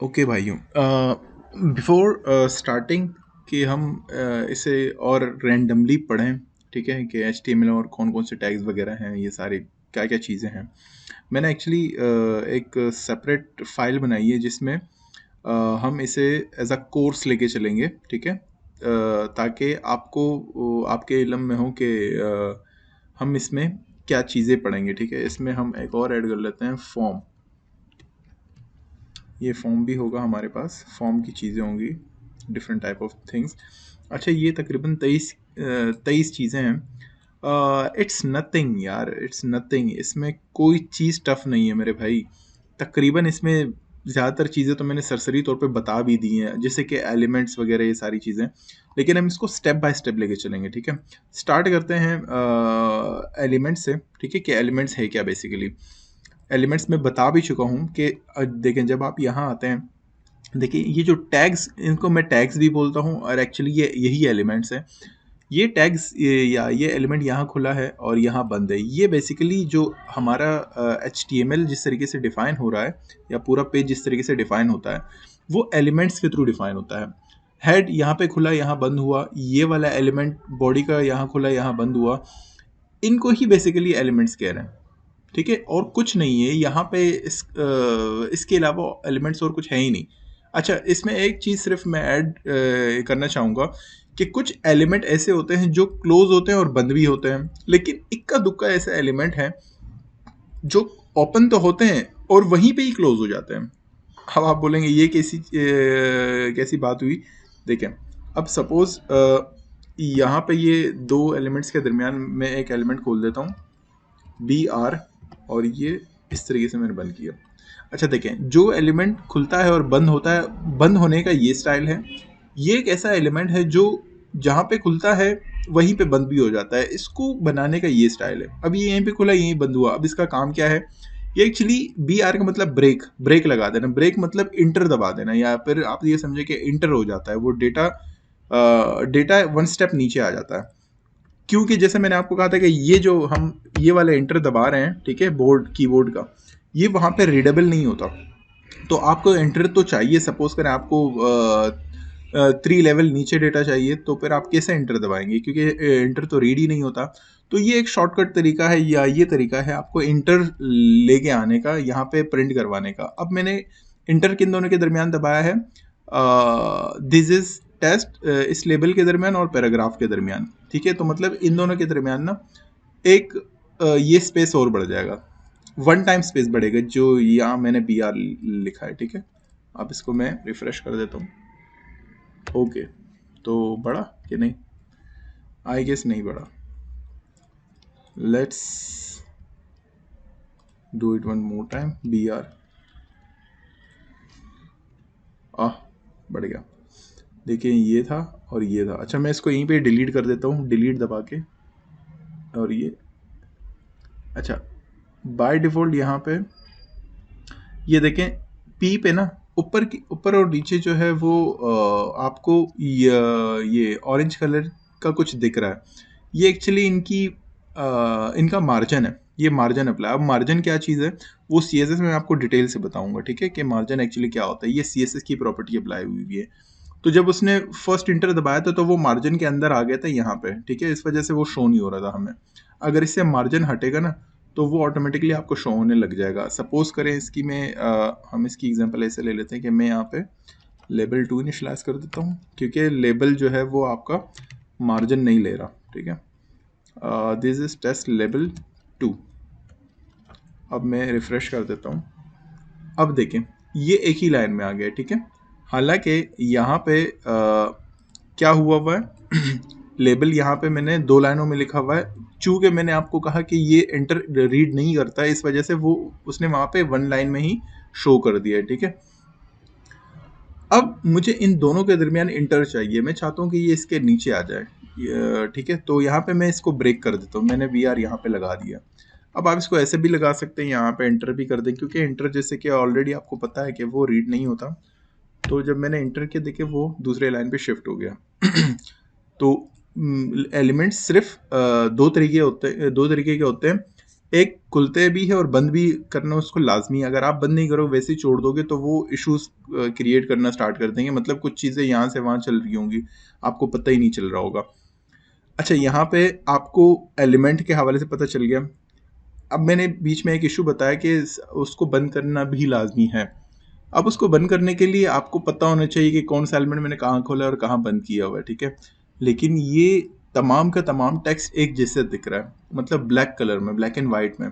Okay भाइयों, before starting कि हम इसे और रैंडमली पढ़ें, ठीक है, कि HTML और कौन कौन से टैग्स वगैरह हैं, ये सारी क्या क्या चीज़ें हैं। मैंने एक्चुअली एक सेपरेट फाइल बनाई है जिसमें हम इसे एज अ कोर्स लेके चलेंगे, ठीक है, ताकि आपको आपके इल्म में हो कि हम इसमें क्या चीज़ें पढ़ेंगे। ठीक है, इसमें हम एक और ऐड कर लेते हैं फॉर्म। ये फॉर्म भी होगा हमारे पास, फॉर्म की चीज़ें होंगी, डिफरेंट टाइप ऑफ थिंग्स। अच्छा, ये तकरीबन 23 चीज़ें हैं। इट्स नथिंग यार, इट्स नथिंग। इसमें कोई चीज़ टफ नहीं है मेरे भाई। तकरीबन इसमें ज़्यादातर चीज़ें तो मैंने सरसरी तौर पे बता भी दी हैं, जैसे कि एलिमेंट्स वगैरह, ये सारी चीज़ें। लेकिन हम इसको स्टेप बाय स्टेप लेके चलेंगे, ठीक है। स्टार्ट करते हैं एलिमेंट्स से, ठीक है, कि एलिमेंट्स है क्या बेसिकली। एलिमेंट्स में बता भी चुका हूँ कि देखें, जब आप यहाँ आते हैं, देखिए ये जो टैग्स, इनको मैं टैग्स भी बोलता हूँ और एक्चुअली ये यही एलिमेंट्स हैं। ये टैग्स या ये एलिमेंट यहाँ खुला है और यहाँ बंद है, ये बेसिकली जो हमारा HTML जिस तरीके से डिफ़ाइन हो रहा है, या पूरा पेज जिस तरीके से डिफ़ाइन होता है, वो एलिमेंट्स के थ्रू डिफ़ाइन होता है। हेड यहाँ पे खुला, यहाँ बंद हुआ, ये वाला एलिमेंट बॉडी का यहाँ खुला, यहाँ बंद हुआ, इनको ही बेसिकली एलिमेंट्स कह रहे हैं, ठीक है। और कुछ नहीं है यहाँ पे इसके अलावा एलिमेंट्स और कुछ है ही नहीं। अच्छा, इसमें एक चीज़ सिर्फ मैं ऐड करना चाहूँगा कि कुछ एलिमेंट ऐसे होते हैं जो क्लोज होते हैं और बंद भी होते हैं, लेकिन इक्का दुक्का ऐसे एलिमेंट हैं जो ओपन तो होते हैं और वहीं पे ही क्लोज हो जाते हैं। अब आप बोलेंगे ये कैसी बात हुई। देखें, अब सपोज यहाँ पे ये दो एलिमेंट्स के दरमियान मैं एक एलिमेंट खोल देता हूँ, BR, और ये इस तरीके से मैंने बंद किया। अच्छा देखें, जो एलिमेंट खुलता है और बंद होता है, बंद होने का ये स्टाइल है। ये एक ऐसा एलिमेंट है जो जहाँ पे खुलता है वहीं पे बंद भी हो जाता है, इसको बनाने का ये स्टाइल है। अब ये यहीं पे खुला, यहीं बंद हुआ। अब इसका काम क्या है, ये एक्चुअली BR का मतलब ब्रेक, ब्रेक लगा देना। ब्रेक मतलब इंटर दबा देना, या फिर आप ये समझे कि इंटर हो जाता है वो डेटा, डेटा वन स्टेप नीचे आ जाता है। क्योंकि जैसे मैंने आपको कहा था कि ये जो हम ये वाला इंटर दबा रहे हैं, ठीक है, बोर्ड कीबोर्ड का, ये वहाँ पे रीडेबल नहीं होता। तो आपको एंटर तो चाहिए। सपोज करें आपको 3 लेवल नीचे डेटा चाहिए, तो फिर आप कैसे एंटर दबाएंगे, क्योंकि एंटर तो रीड ही नहीं होता। तो ये एक शॉर्टकट तरीका है, या ये तरीका है आपको इंटर लेके आने का, यहाँ पे प्रिंट करवाने का। अब मैंने इंटर किन दोनों के दरमियान दबाया है, दिस इज टेस्ट, इस लेबल के दरमियान और पैराग्राफ के दरमियान, ठीक है। तो मतलब इन दोनों के दरमियान ना एक ये स्पेस और बढ़ जाएगा, वन टाइम स्पेस बढ़ेगा, जो यहाँ मैंने BR लिखा है, ठीक है। अब इसको मैं रिफ्रेश कर देता हूँ। ओके, तो बढ़ा कि नहीं? आई गेस नहीं बढ़ा। Let's do it one more time. BR, बढ़ गया। देखिए ये था और ये था। अच्छा, मैं इसको यहीं पे डिलीट कर देता हूँ, डिलीट दबा के। और ये, अच्छा, बाय डिफ़ॉल्ट यहाँ पे ये देखें, P पे ना ऊपर की, ऊपर और नीचे जो है वो आपको ये ऑरेंज कलर का कुछ दिख रहा है। ये एक्चुअली इनका मार्जिन है, ये मार्जिन अप्लाई। अब मार्जिन क्या चीज़ है वो CSS में आपको डिटेल से बताऊंगा, ठीक है, कि मार्जिन एक्चुअली क्या होता है। ये CSS की प्रॉपर्टी अप्लाई हुई है। तो जब उसने फर्स्ट इंटर दबाया था तो वो मार्जिन के अंदर आ गया था यहाँ पे, ठीक है, इस वजह से वो शो नहीं हो रहा था हमें। अगर इससे मार्जिन हटेगा ना तो वो ऑटोमेटिकली आपको शो होने लग जाएगा। सपोज करें इसकी हम इसकी एग्जांपल ऐसे ले लेते हैं कि मैं यहाँ पे लेबल 2 इनिशलाइज कर देता हूँ, क्योंकि लेबल जो है वो आपका मार्जिन नहीं ले रहा, ठीक है। दिस इज टेस्ट लेबल 2। अब मैं रिफ्रेश कर देता हूँ। अब देखें, ये एक ही लाइन में आ गया, ठीक है। हालांकि यहाँ पे क्या हुआ है लेबल यहाँ पे मैंने 2 लाइनों में लिखा हुआ है। चूंकि मैंने आपको कहा कि ये एंटर रीड नहीं करता है, इस वजह से वो उसने वहाँ पे 1 लाइन में ही शो कर दिया है, ठीक है। अब मुझे इन दोनों के दरमियान इंटर चाहिए, मैं चाहता हूँ कि ये इसके नीचे आ जाए, ठीक है। तो यहाँ पे मैं इसको ब्रेक कर देता हूँ, मैंने BR यहाँ पे लगा दिया। अब आप इसको ऐसे भी लगा सकते हैं, यहाँ पे एंटर भी कर दें, क्योंकि एंटर जैसे कि ऑलरेडी आपको पता है कि वो रीड नहीं होता। तो जब मैंने इंटर किया, देखे वो दूसरे लाइन पे शिफ्ट हो गया। तो एलिमेंट्स सिर्फ दो तरीके के होते हैं। एक खुलते भी है और बंद भी करना उसको लाजमी है। अगर आप बंद नहीं करो वैसे ही छोड़ दोगे तो वो इश्यूज क्रिएट करना स्टार्ट कर देंगे, मतलब कुछ चीज़ें यहाँ से वहाँ चल रही होंगी, आपको पता ही नहीं चल रहा होगा। अच्छा, यहाँ पे आपको एलिमेंट के हवाले से पता चल गया। अब मैंने बीच में एक इशू बताया कि उसको बंद करना भी लाजमी है। अब उसको बंद करने के लिए आपको पता होना चाहिए कि कौन सा एलिमेंट मैंने कहाँ खोला और कहाँ बंद किया हुआ है, ठीक है। लेकिन ये तमाम का तमाम टेक्स्ट एक जैसे दिख रहा है, मतलब ब्लैक कलर में, ब्लैक एंड वाइट में,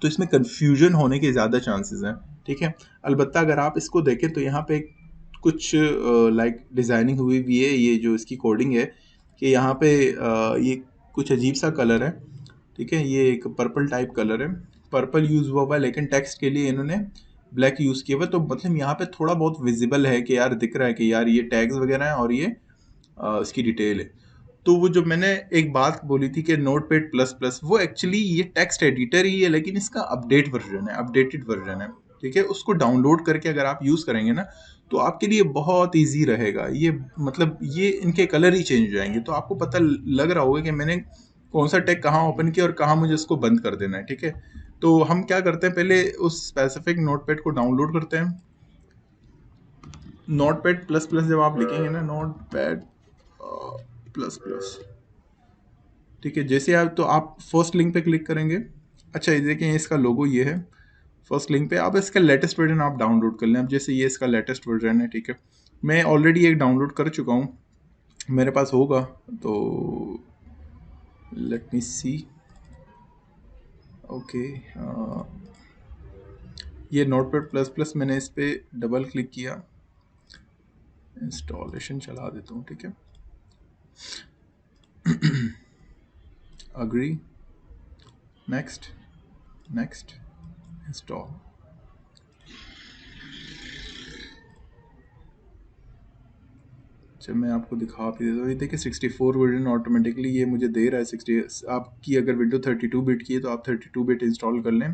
तो इसमें कन्फ्यूजन होने के ज़्यादा चांसेस हैं, ठीक है। अलबत्ता अगर आप इसको देखें तो यहाँ पे कुछ लाइक डिज़ाइनिंग हुई भी है, ये जो इसकी कोडिंग है कि यहाँ पे ये कुछ अजीब सा कलर है, ठीक है। ये एक पर्पल टाइप कलर है, पर्पल यूज़ हुआ हुआ है, लेकिन टेक्स्ट के लिए इन्होंने ब्लैक यूज़ किया हुआ है। तो मतलब यहाँ पे थोड़ा बहुत विजिबल है कि यार दिख रहा है कि यार ये टैग्स वगैरह हैं और ये इसकी डिटेल है। तो वो जो मैंने एक बात बोली थी कि नोटपैड प्लस प्लस, वो एक्चुअली ये टेक्स्ट एडिटर ही है, लेकिन इसका अपडेट वर्जन है, अपडेटेड वर्जन है, ठीक है। उसको डाउनलोड करके अगर आप यूज़ करेंगे ना तो आपके लिए बहुत इजी रहेगा। ये मतलब ये इनके कलर ही चेंज हो जाएंगे, तो आपको पता लग रहा होगा कि मैंने कौन सा टैग कहाँ ओपन किया और कहाँ मुझे इसको बंद कर देना है, ठीक है। तो हम क्या करते हैं, पहले उस स्पेसिफिक नोटपैड को डाउनलोड करते हैं। नोटपैड प्लस प्लस जब आप लिखेंगे ना, नोटपैड प्लस प्लस, ठीक है, जैसे आप तो आप फर्स्ट लिंक पे क्लिक करेंगे। अच्छा, ये देखें इसका लोगो ये है। फर्स्ट लिंक पे आप इसका लेटेस्ट वर्जन आप डाउनलोड कर लें। अब जैसे ये इसका लेटेस्ट वर्जन है, ठीक है, मैं ऑलरेडी एक डाउनलोड कर चुका हूँ, मेरे पास होगा तो लेट मी सी। ओके, ये नोटपैड प्लस प्लस, मैंने इस पर डबल क्लिक किया, इंस्टॉलेशन चला देता हूँ, ठीक है। Agree, next, next, install. मैं आपको दिखा भी देता हूँ, ये देखिए 64 वर्जन ऑटोमेटिकली ये मुझे दे रहा है। 60 आपकी अगर विंडो 32 बिट की है तो आप 32 बिट इंस्टॉल कर लें,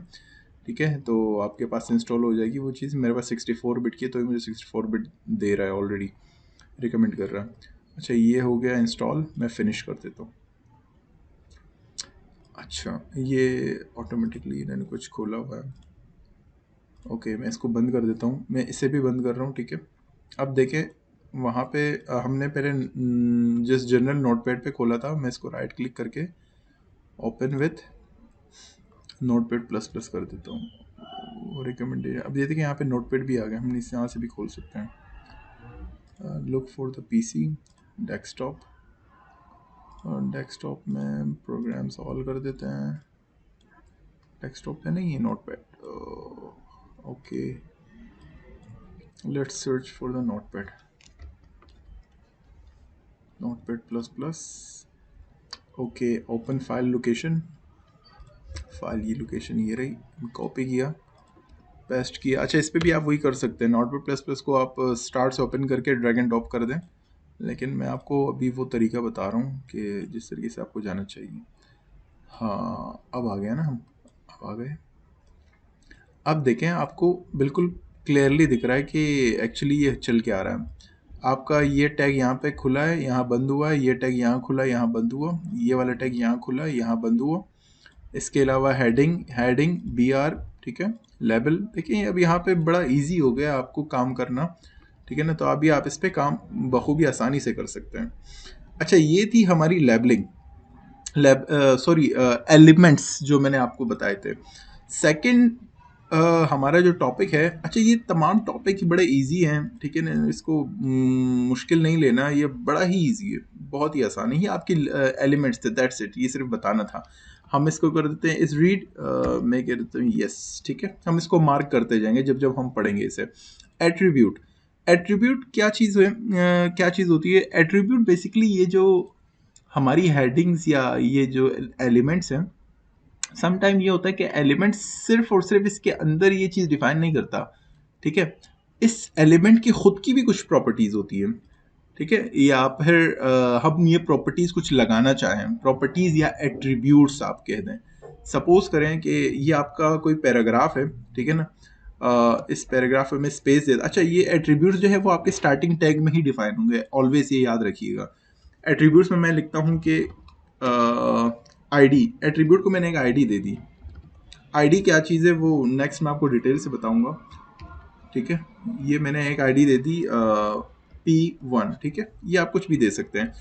ठीक है, तो आपके पास इंस्टॉल हो जाएगी वो चीज़। मेरे पास 64 बिट की है तो ये मुझे 64 बिट दे रहा है, ऑलरेडी रिकमेंड कर रहा है। अच्छा, ये हो गया इंस्टॉल, मैं फिनिश कर देता हूँ। अच्छा, ये ऑटोमेटिकली इन्होंने कुछ खोला हुआ है। ओके, मैं इसको बंद कर देता हूँ, मैं इसे भी बंद कर रहा हूँ, ठीक है। अब देखें वहाँ पे हमने पहले जिस जनरल नोटपैड पे खोला था, मैं इसको राइट क्लिक करके open with notepad plus plus कर देता हूँ, रिकमेंडेड। अब ये देखिए यहाँ पे नोटपैड भी आ गया, हम इसे यहाँ से भी खोल सकते हैं। Look for the PC, desktop, और डेस्कटॉप में प्रोग्राम्स ऑल कर देते हैं। डेस्कटॉप पे नहीं है notepad, okay, let's search for the notepad, notepad plus plus. Okay, open file location, file ये लोकेशन ये रही, कॉपी किया, पेस्ट किया। अच्छा, इस पर भी आप वही कर सकते हैं, नोटपैड प्लस प्लस को आप स्टार्ट से ओपन करके ड्रैग एंड ड्रॉप कर दें, लेकिन मैं आपको अभी वो तरीका बता रहा हूँ कि जिस तरीके से आपको जाना चाहिए। हाँ, अब आ गया ना, हम अब आ गए। अब देखें, आपको बिल्कुल क्लियरली दिख रहा है कि एक्चुअली ये चल के आ रहा है। आपका ये टैग यहाँ पे खुला है, यहाँ बंद हुआ है, ये टैग यहाँ खुला है, यहाँ बंद हुआ, ये वाला टैग यहाँ खुला है, यहाँ बंद हुआ। इसके अलावा हेडिंग, हेडिंग बी आर, ठीक है, लेबल। देखिए अब यहाँ पे बड़ा इजी हो गया आपको काम करना, ठीक है ना। तो अभी आप इस पे काम बखूबी आसानी से कर सकते हैं। अच्छा, ये थी हमारी लेबलिंग, सॉरी एलिमेंट्स जो मैंने आपको बताए थे। सेकंड हमारा जो टॉपिक है, अच्छा ये तमाम टॉपिक ही बड़े इजी हैं, ठीक है ना, इसको मुश्किल नहीं लेना, ये बड़ा ही इजी है, बहुत ही आसान है। ये आपकी एलिमेंट्स थे, दैट्स इट, ये सिर्फ बताना था। हम इसको कर देते हैं इस रीड, मैं कह देता हूँ यस, ठीक है। हम इसको मार्क करते जाएंगे जब जब हम पढ़ेंगे इसे। एट्रीब्यूट, एट्रीब्यूट क्या चीज़ है, क्या चीज़ होती है एट्रीब्यूट? बेसिकली ये जो हमारी हेडिंग्स या ये जो एलिमेंट्स हैं, सम टाइम ये होता है कि एलिमेंट सिर्फ और सिर्फ इसके अंदर ये चीज़ डिफाइन नहीं करता, ठीक है। इस एलिमेंट की खुद की भी कुछ प्रॉपर्टीज़ होती हैं, ठीक है, या फिर हम ये प्रॉपर्टीज़ कुछ लगाना चाहें, प्रॉपर्टीज़ या एट्रीब्यूट्स आप कह दें। सपोज करें कि ये आपका कोई पैराग्राफ है, ठीक है ना, इस पैराग्राफ में स्पेस दे, अच्छा ये एट्रीब्यूट्स जो है वो आपके स्टार्टिंग टैग में ही डिफाइन होंगे, ऑलवेज ये याद रखिएगा। एट्रीब्यूट्स में मैं लिखता हूँ कि आईडी, एट्रीब्यूट को मैंने एक आईडी दे दी, आईडी क्या चीज़ है वो नेक्स्ट मैं आपको डिटेल से बताऊंगा, ठीक है। ये मैंने एक आईडी दे दी P1, ठीक है, ये आप कुछ भी दे सकते हैं।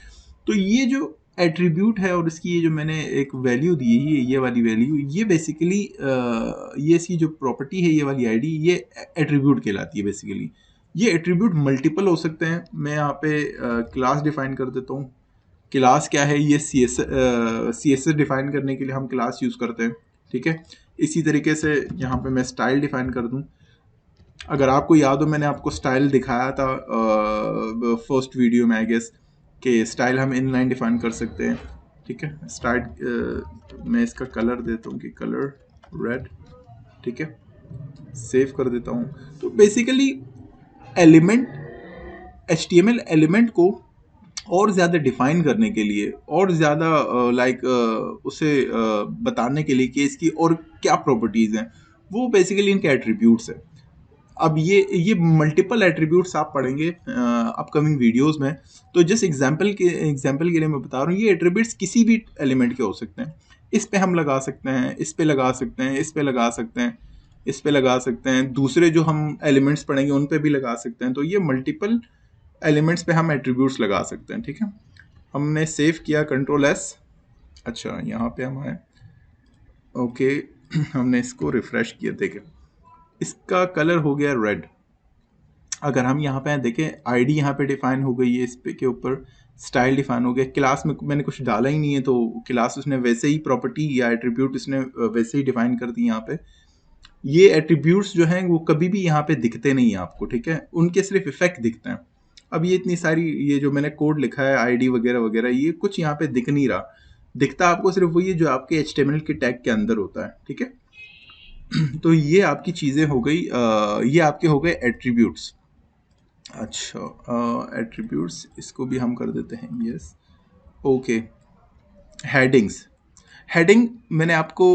तो ये जो एट्रीब्यूट है और इसकी ये जो मैंने एक वैल्यू दी है, ये वाली वैल्यू, ये बेसिकली ये इसकी जो प्रॉपर्टी है, ये वाली आईडी, ये एट्रीब्यूट कहलाती है बेसिकली। ये एट्रीब्यूट मल्टीपल हो सकते हैं। मैं यहाँ पे क्लास डिफाइन कर देता हूँ। क्लास क्या है, ये सी एस एस डिफाइन करने के लिए हम क्लास यूज़ करते हैं, ठीक है। इसी तरीके से यहाँ पे मैं स्टाइल डिफाइन कर दूँ। अगर आपको याद हो, मैंने आपको स्टाइल दिखाया था फर्स्ट वीडियो में आई गेस, कि स्टाइल हम इनलाइन डिफाइन कर सकते हैं, ठीक है। स्टार्ट मैं इसका कलर देता हूँ कि कलर रेड, ठीक है, सेव कर देता हूँ। तो बेसिकली एलिमेंट, HTML एलिमेंट को और ज़्यादा डिफाइन करने के लिए और ज़्यादा उसे बताने के लिए कि इसकी और क्या प्रॉपर्टीज़ हैं, वो बेसिकली इनके एट्रीब्यूट्स हैं। अब ये मल्टीपल एट्रीब्यूट्स आप पढ़ेंगे अपकमिंग वीडियोस में। तो जस्ट एग्जांपल के लिए मैं बता रहा हूँ, ये एट्रीब्यूट्स किसी भी एलिमेंट के हो सकते हैं। इस पे हम लगा सकते हैं, इस पे लगा सकते हैं, इस पे लगा सकते हैं, इस पे लगा सकते हैं, दूसरे जो हम एलिमेंट्स पढ़ेंगे उन पे भी लगा सकते हैं। तो ये मल्टीपल एलिमेंट्स पे हम एट्रीब्यूट्स लगा सकते हैं, ठीक है। हमने सेव किया, Ctrl+S। अच्छा, यहाँ पे हम आए, ओके। हमने इसको रिफ्रेश किया, देखें इसका कलर हो गया रेड। अगर हम यहाँ पे देखें, आईडी यहाँ पे डिफाइन हो गई है, इस पे के ऊपर स्टाइल डिफाइन हो गया। क्लास में मैंने कुछ डाला ही नहीं है, तो क्लास उसने वैसे ही प्रॉपर्टी या एट्रीब्यूट उसने वैसे ही डिफाइन कर दी यहाँ पे। ये एट्रीब्यूट्स जो हैं वो कभी भी यहाँ पे दिखते नहीं है आपको, ठीक है, उनके सिर्फ इफेक्ट दिखते हैं। अब ये इतनी सारी, ये जो मैंने कोड लिखा है आईडी वगैरह वगैरह, ये कुछ यहाँ पे दिख नहीं रहा। दिखता आपको सिर्फ वही है जो आपके HTML के टैग के अंदर होता है, ठीक है। तो ये आपकी चीज़ें हो गई, ये आपके हो गए एट्रीब्यूट्स। अच्छा, एट्रीब्यूट्स इसको भी हम कर देते हैं यस, ओके। हेडिंग्स, हेडिंग मैंने आपको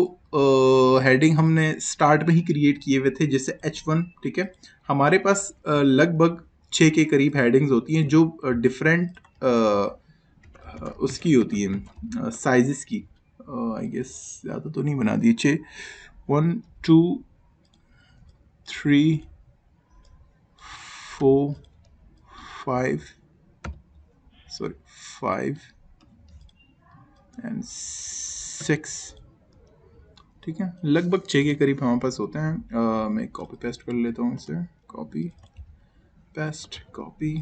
हेडिंग हमने स्टार्ट में ही क्रिएट किए हुए थे, जैसे H1, ठीक है। हमारे पास लगभग 6 के करीब हेडिंग्स होती हैं जो डिफरेंट उसकी होती है साइजेस की। आई गेस ज़्यादा तो नहीं बना दिए, 6, 1 2 3 4 5 सॉरी 5 एंड 6, ठीक है। लगभग 6 के करीब हमारे पास होते हैं। मैं कॉपी पेस्ट कर लेता हूँ इसे, copy paste, copy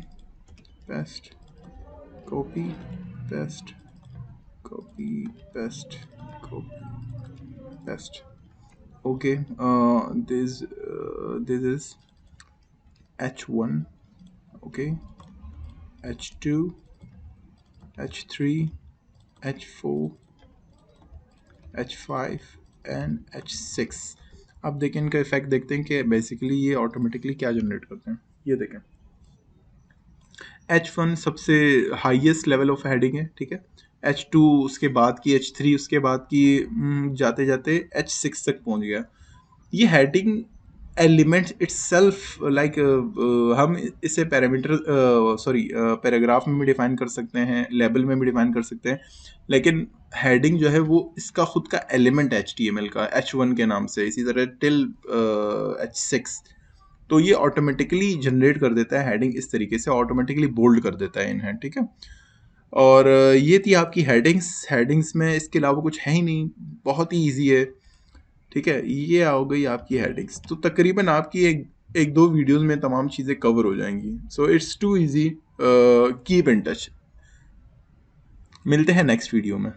paste, copy paste, copy paste, copy paste, okay. This is H1, okay, H2, H3, H4, H5 and H6। अब देखें इनका इफेक्ट देखते हैं कि बेसिकली ये ऑटोमेटिकली क्या जनरेट करते हैं। ये देखें, H1 सबसे हाईएस्ट लेवल ऑफ हेडिंग है, ठीक है। H2 उसके बाद की, H3 उसके बाद की, जाते जाते H6 तक पहुंच गया। ये हेडिंग एलिमेंट्स इटसेल्फ लाइक, हम इसे पैरामीटर पैराग्राफ में भी डिफाइन कर सकते हैं, लेबल में भी डिफाइन कर सकते हैं, लेकिन हेडिंग जो है वो इसका खुद का एलिमेंट HTML का H1 के नाम से, इसी तरह टिल H6। तो ये ऑटोमेटिकली जनरेट कर देता है हेडिंग, इस तरीके से ऑटोमेटिकली बोल्ड कर देता है इन्हें, ठीक है। और ये थी आपकी हेडिंग्स। हेडिंग्स में इसके अलावा कुछ है ही नहीं, बहुत ही ईजी है, ठीक है। ये हो गई आपकी हेडिंग्स। तो तकरीबन आपकी एक दो वीडियोस में तमाम चीज़ें कवर हो जाएंगी। So it's too easy, keep in touch. मिलते हैं नेक्स्ट वीडियो में।